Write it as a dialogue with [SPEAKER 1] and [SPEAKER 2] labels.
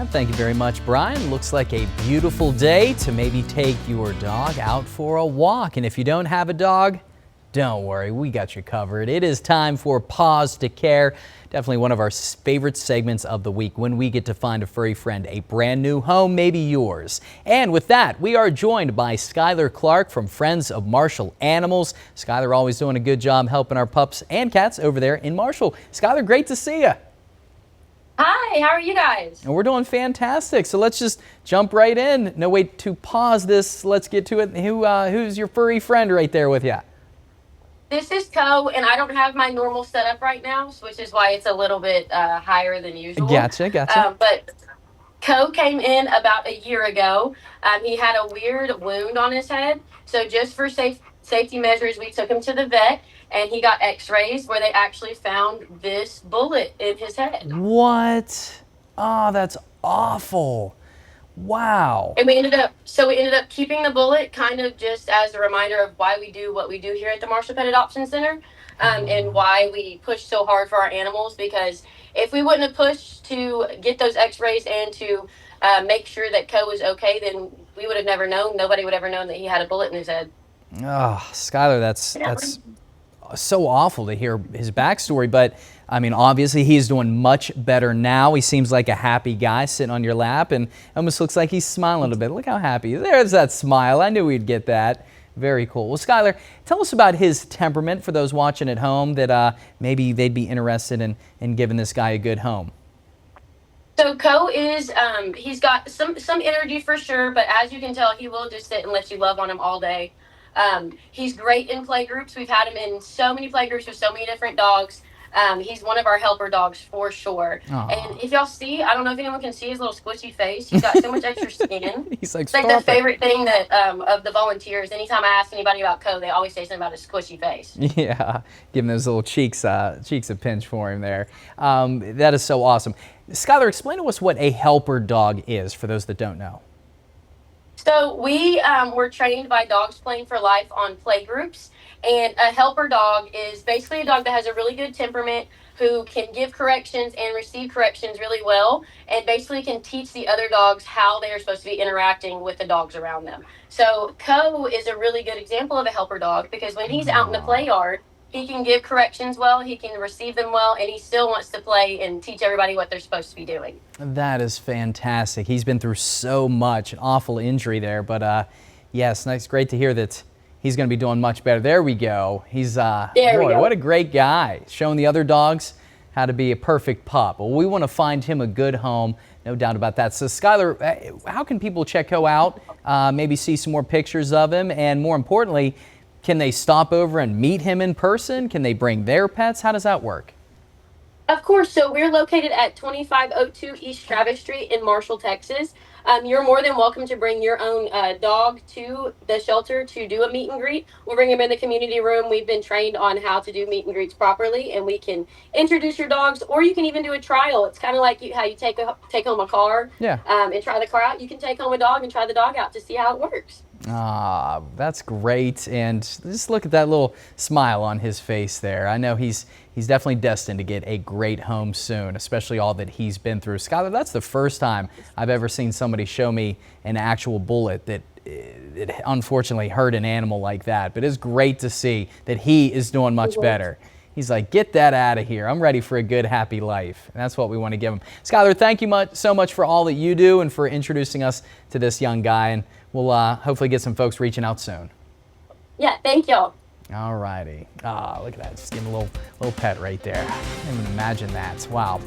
[SPEAKER 1] Thank you very much, Brian. Looks like a beautiful day to maybe take your dog out for a walk. And if you don't have a dog, don't worry, we got you covered. It is time for Paws to Care. Definitely one of our favorite segments of the week when we get to find a furry friend a brand new home, maybe yours. And with that, we are joined by Skylar Clark from Friends of Marshall Animals. Skylar always doing a good job helping our pups and cats over there in Marshall. Skylar, great to see you.
[SPEAKER 2] Hi, how are you guys?
[SPEAKER 1] And we're doing fantastic. So let's just jump right in. No way to pause this. Let's get to it. Who's your furry friend right there with you?
[SPEAKER 2] This is Co, and I don't have my normal setup right now, which is why it's a little bit higher than usual.
[SPEAKER 1] Gotcha.
[SPEAKER 2] But Co came in about a year ago. He had a weird wound on his head. So just for safety measures, we took him to the vet, and he got x-rays where they actually found this bullet in his head.
[SPEAKER 1] What? Oh, that's awful. Wow.
[SPEAKER 2] And we ended up keeping the bullet kind of just as a reminder of why we do what we do here at the Marshall Pet Adoption Center, and why we push so hard for our animals. Because if we wouldn't have pushed to get those x-rays and to make sure that Co was okay, then we would have never known. Nobody would ever known that he had a bullet in his head.
[SPEAKER 1] Oh, Skylar, that's so awful to hear his backstory, but I mean, obviously he's doing much better now. He seems like a happy guy sitting on your lap and almost looks like he's smiling a bit. Look how happy. There's that smile. I knew we'd get that. Very cool. Well, Skylar, tell us about his temperament for those watching at home that maybe they'd be interested in giving this guy a good home.
[SPEAKER 2] So Co is, he's got some energy for sure, but as you can tell, he will just sit and let you love on him all day. He's great in play groups. We've had him in so many play groups with so many different dogs. He's one of our helper dogs for sure.
[SPEAKER 1] Aww.
[SPEAKER 2] And if y'all see, I don't know if anyone can see his little squishy face. He's got so much extra skin.
[SPEAKER 1] He's like,
[SPEAKER 2] it's like the favorite thing that of the volunteers. Anytime I ask anybody about Co, they always say something about his squishy face.
[SPEAKER 1] Yeah, give him those little cheeks a pinch for him there. That is so awesome. Skylar, explain to us what a helper dog is for those that don't know.
[SPEAKER 2] So we were trained by Dogs Playing for Life on play groups, and a helper dog is basically a dog that has a really good temperament, who can give corrections and receive corrections really well, and basically can teach the other dogs how they are supposed to be interacting with the dogs around them. So Co is a really good example of a helper dog, because when he's out in the play yard, he can give corrections well, he can receive them well, and he still wants to play and teach everybody what they're supposed to be doing.
[SPEAKER 1] That is fantastic. He's been through so much, an awful injury there, but yes, nice, great to hear that he's going to be doing much better. There we go. He's, boy, what a great guy, showing the other dogs how to be a perfect pup. Well, we want to find him a good home, no doubt about that. So Skylar, how can people check Co out, maybe see some more pictures of him, and more importantly, can they stop over and meet him in person? Can they bring their pets? How does that work?
[SPEAKER 2] Of course. So we're located at 2502 East Travis Street in Marshall, Texas. You're more than welcome to bring your own dog to the shelter to do a meet and greet. We'll bring him in the community room. We've been trained on how to do meet and greets properly, and we can introduce your dogs, or you can even do a trial. It's kind of like how you take home a car, and try the car out. You can take home a dog and try the dog out to see how it works.
[SPEAKER 1] Ah, that's great. And just look at that little smile on his face there. I know he's definitely destined to get a great home soon, especially all that he's been through. Skylar, that's the first time I've ever seen somebody show me an actual bullet that it unfortunately hurt an animal like that. But it's great to see that he is doing much better. He's like, get that out of here. I'm ready for a good, happy life. And that's what we want to give him. Skylar, thank you so much for all that you do and for introducing us to this young guy. And we'll hopefully get some folks reaching out soon.
[SPEAKER 2] Yeah, thank y'all.
[SPEAKER 1] All righty. Ah, look at that. Just give him a little pet right there. I can't even imagine that. Wow.